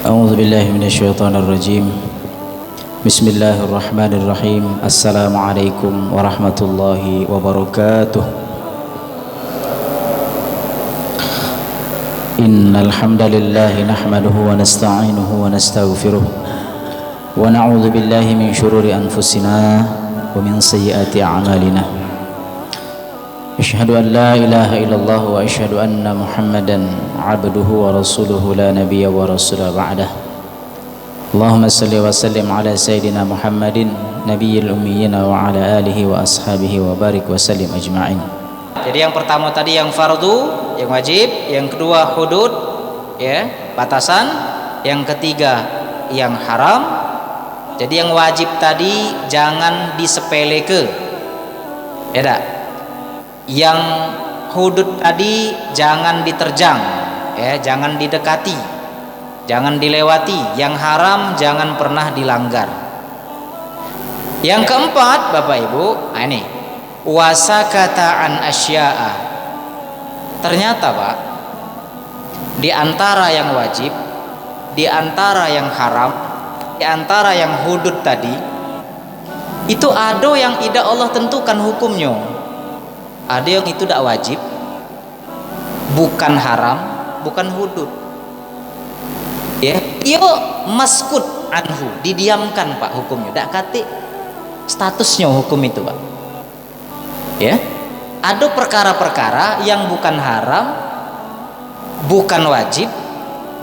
أعوذ بالله من الشيطان الرجيم. بسم الله الرحمن الرحيم. السلام عليكم ورحمة الله وبركاته. إن الحمد لله نحمده ونستعينه ونستغفره ونعوذ بالله من شرور أنفسنا ومن سيئات أعمالنا. أشهد أن لا إله إلا الله وأشهد أن محمدا عبده ورسوله لا نبي ورسول بعده. اللهم صل وسلم على سيدنا محمد نبي الأميين وعلى آله وأصحابه وبارك وسلم أجمعين. Jadi yang pertama tadi yang fardu, yang wajib, yang kedua hudud, ya, batasan, yang ketiga yang haram. Jadi yang wajib tadi jangan disepelekan, ya dak? Yang hudud tadi jangan diterjang, ya, jangan didekati, jangan dilewati. Yang haram jangan pernah dilanggar. Yang keempat, Bapak Ibu, ini wasakata an asya'a. Ternyata Pak, di antara yang wajib, di antara yang haram, di antara yang hudud tadi, itu ada yang tidak Allah tentukan hukumnya. Ada yang itu tidak wajib, bukan haram, bukan hudud, ya, iyo maskut anhu, didiamkan Pak hukumnya, tidak kate statusnya hukum itu Pak, ya. Ada perkara-perkara yang bukan haram, bukan wajib,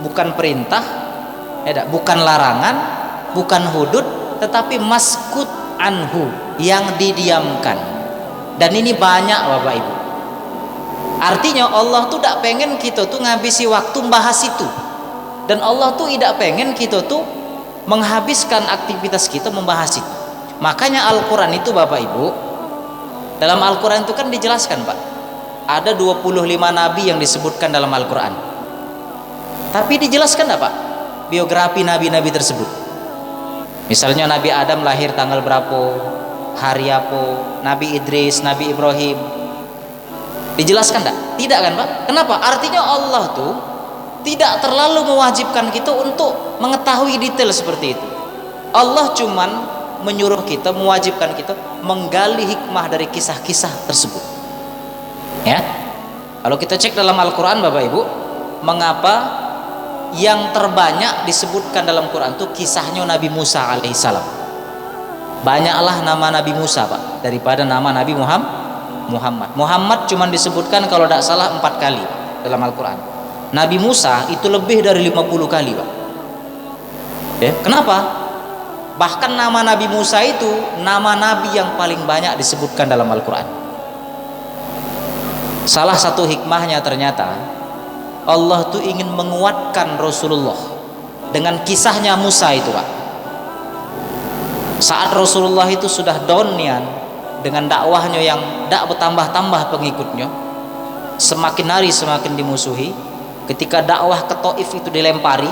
bukan perintah, ya, bukan larangan, bukan hudud, tetapi maskut anhu, yang didiamkan. Dan ini banyak Bapak Ibu. Artinya Allah tuh tidak pengen kita tuh ngabisi waktu membahas itu. Dan Allah tuh tidak pengen kita tuh menghabiskan aktivitas kita membahas itu. Makanya Al-Quran itu Bapak Ibu, dalam Al-Quran itu kan dijelaskan Pak, ada 25 nabi yang disebutkan dalam Al-Quran. Tapi dijelaskan tidak Pak biografi nabi-nabi tersebut? Misalnya Nabi Adam lahir tanggal berapa, hari apa, Nabi Idris, Nabi Ibrahim, dijelaskan tak? Tidak kan Pak? Kenapa? Artinya Allah tuh tidak terlalu mewajibkan kita untuk mengetahui detail seperti itu. Allah cuman menyuruh kita, mewajibkan kita menggali hikmah dari kisah-kisah tersebut, ya. Kalau kita cek dalam Al-Quran Bapak Ibu, mengapa yang terbanyak disebutkan dalam Quran itu kisahnya Nabi Musa alaihissalam? Banyaklah nama Nabi Musa Pak daripada nama Nabi Muhammad. Muhammad cuma disebutkan kalau tidak salah 4 kali dalam Al-Quran. Nabi Musa itu lebih dari 50 kali Pak, ya. Kenapa? Bahkan nama Nabi Musa itu nama Nabi yang paling banyak disebutkan dalam Al-Quran. Salah satu hikmahnya ternyata Allah tuh ingin menguatkan Rasulullah dengan kisahnya Musa itu Pak. Saat Rasulullah itu sudah down nian dengan dakwahnya yang tidak bertambah-tambah pengikutnya, semakin hari semakin dimusuhi. Ketika dakwah ke Taif itu dilempari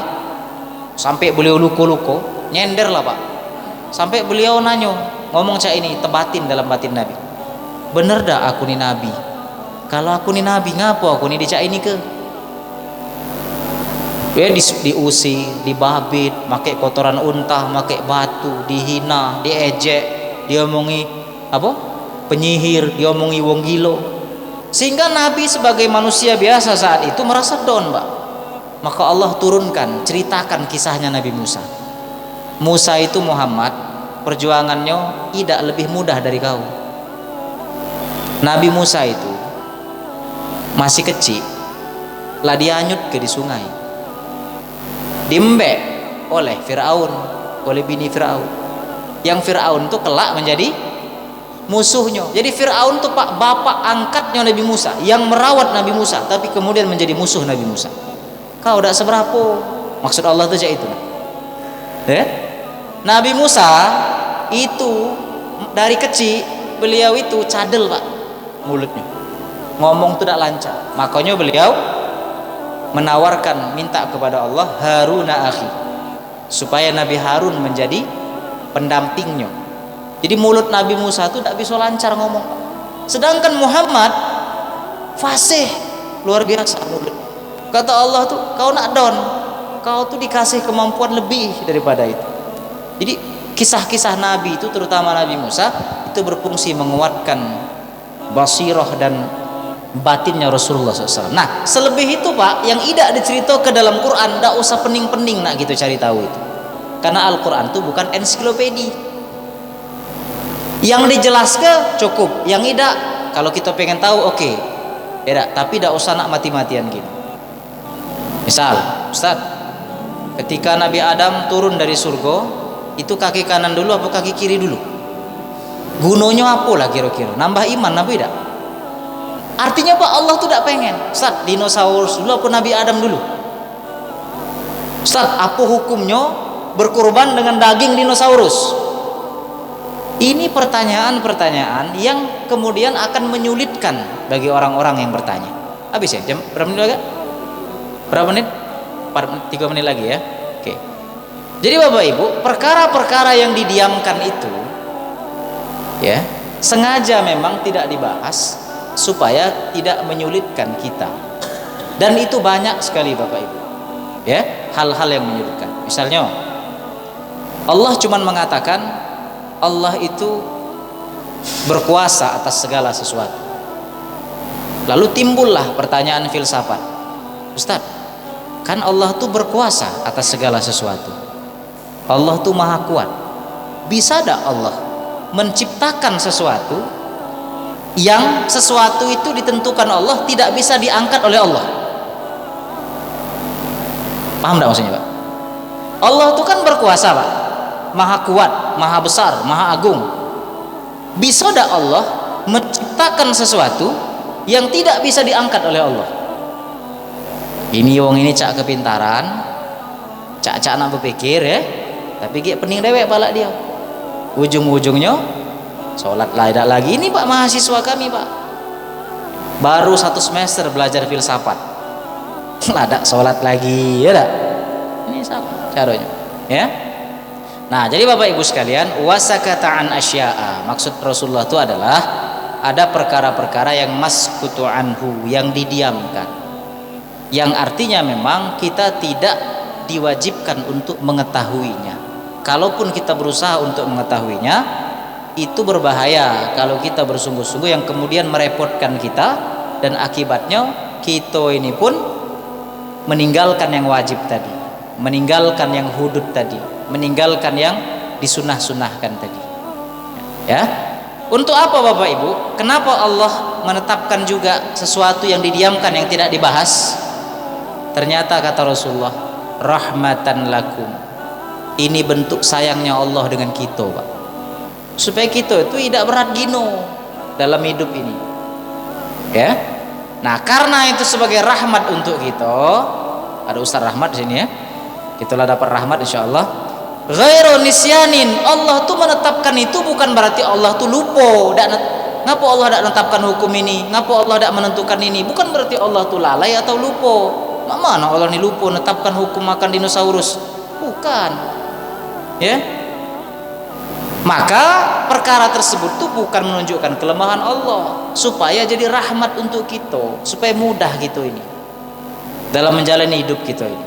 sampai beliau luko-luko, nyender lah Pak, sampai beliau nanyo ngomong cak ini tebatin dalam batin Nabi, bener dah aku nih Nabi? Kalau aku nih Nabi ngapo aku nih dicak ini ke? Dia diusi, dibabit, pakai kotoran unta, pakai batu, dihina, diejek, diomongi apa? Penyihir, diomongi wong gilo. Sehingga Nabi sebagai manusia biasa saat itu merasa down, Pak. Maka Allah turunkan, ceritakan kisahnya Nabi Musa. Musa itu Muhammad, perjuangannya tidak lebih mudah dari kau. Nabi Musa itu masih kecil, lah dianyut ke di sungai, diembek oleh Fir'aun, oleh bini Fir'aun. Yang Fir'aun tuh kelak menjadi musuhnya. Jadi Fir'aun tuh Pak, bapak angkatnya Nabi Musa, yang merawat Nabi Musa, tapi kemudian menjadi musuh Nabi Musa. Kau udah seberapa? Maksud Allah tuh itu. Ya? Nabi Musa itu dari kecil beliau itu cadel Pak, mulutnya ngomong tuh tidak lancar. Makanya beliau menawarkan, minta kepada Allah Haruna akhi, supaya Nabi Harun menjadi pendampingnya. Jadi mulut Nabi Musa itu tidak bisa lancar ngomong. Sedangkan Muhammad fasih luar biasa mulut. Kata Allah tuh, kau nak down, kau tuh dikasih kemampuan lebih daripada itu. Jadi kisah-kisah Nabi itu, terutama Nabi Musa, itu berfungsi menguatkan basirah dan batinnya Rasulullah SAW. Nah, selebih itu Pak, yang tidak diceritakan ke dalam Quran, tidak usah pening-pening nak gitu cari tahu itu. Karena Al-Quran itu bukan ensiklopedi. Yang dijelaskan cukup, yang tidak, kalau kita pengen tahu oke. Tidak, tapi tidak usah nak mati-matian gini. Misal, Ustaz, ketika Nabi Adam turun dari surga, itu kaki kanan dulu apa kaki kiri dulu? Gunanya apa lah kira-kira? Nambah iman, nambah tidak? Artinya Pak, Allah tuh tidak pengen Ustaz, dinosaurus dulu apa Nabi Adam dulu? Ustaz, apa hukumnya berkorban dengan daging dinosaurus? Ini pertanyaan-pertanyaan yang kemudian akan menyulitkan bagi orang-orang yang bertanya. Habis ya? Jam berapa menit lagi? Berapa menit? 3 menit lagi ya. Oke. Jadi Bapak Ibu, perkara-perkara yang didiamkan itu ya, sengaja memang tidak dibahas supaya tidak menyulitkan kita. Dan itu banyak sekali Bapak Ibu. Ya, hal-hal yang menyulitkan. Misalnya Allah cuman mengatakan Allah itu berkuasa atas segala sesuatu. Lalu timbullah pertanyaan filsafat. Ustaz, kan Allah tuh berkuasa atas segala sesuatu. Allah tuh maha kuat. Bisa tak Allah menciptakan sesuatu yang sesuatu itu ditentukan Allah tidak bisa diangkat oleh Allah? Paham tak maksudnya Pak? Allah tuh kan berkuasa Pak, maha kuat, maha besar, maha agung. Bisa tak Allah menciptakan sesuatu yang tidak bisa diangkat oleh Allah? Ini wong ini cak kepintaran, cak nak berpikir ya, tapi kayak pening dewek balak dia. Ujung-ujungnya sholat tidak lagi. Ini Pak, mahasiswa kami Pak, baru 1 semester belajar filsafat, ladak sholat lagi ya tak? Ini sama caranya ya. Nah, jadi Bapak Ibu sekalian, wasakata an asya'a, maksud Rasulullah itu adalah ada perkara-perkara yang maskutu anhu, yang didiamkan, yang artinya memang kita tidak diwajibkan untuk mengetahuinya. Kalaupun kita berusaha untuk mengetahuinya, itu berbahaya kalau kita bersungguh-sungguh, yang kemudian merepotkan kita, dan akibatnya kita ini pun meninggalkan yang wajib tadi, meninggalkan yang hudud tadi, meninggalkan yang disunah-sunahkan tadi. Ya, untuk apa Bapak Ibu? Kenapa Allah menetapkan juga sesuatu yang didiamkan, yang tidak dibahas? Ternyata kata Rasulullah, rahmatan lakum. Ini bentuk sayangnya Allah dengan kita Pak, supaya kita itu tidak berat gino dalam hidup ini ya. Nah, karena itu sebagai rahmat untuk kita, ada Ustaz Rahmat di sini ya, itulah dapat rahmat insyaallah. Ghairu nisyanin, Allah tuh menetapkan itu bukan berarti Allah tuh lupa. Ngapa Allah tidak menetapkan hukum ini, ngapa Allah tidak menentukan ini, bukan berarti Allah tuh lalai atau lupa. Mana Allah ini lupa menetapkan hukum makan dinosaurus, bukan ya. Maka perkara tersebut tuh bukan menunjukkan kelemahan Allah, supaya jadi rahmat untuk kita, supaya mudah gitu ini dalam menjalani hidup kita ini.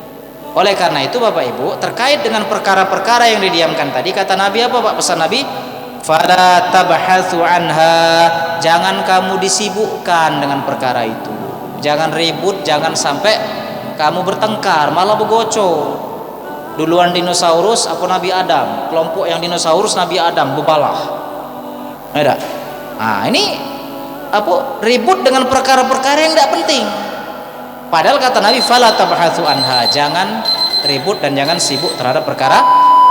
Oleh karena itu Bapak Ibu, terkait dengan perkara-perkara yang didiamkan tadi, kata Nabi apa Pak, pesan Nabi, fala tabhatsu anha, jangan kamu disibukkan dengan perkara itu, jangan ribut, jangan sampai kamu bertengkar, malah begocol. Duluan dinosaurus apa Nabi Adam? Kelompok yang dinosaurus Nabi Adam bebalah. Ada. Nah, ini apa, ribut dengan perkara-perkara yang tidak penting. Padahal kata Nabi, fala tabhatsu anha, jangan ribut dan jangan sibuk terhadap perkara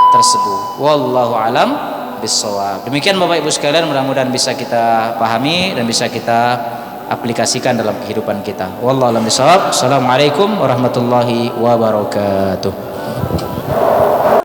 tersebut. Wallahu alam bissawab. Demikian Bapak Ibu sekalian, mudah-mudahan bisa kita pahami dan bisa kita aplikasikan dalam kehidupan kita. Wallahu a'lam bishawab. Assalamualaikum warahmatullahi wabarakatuh.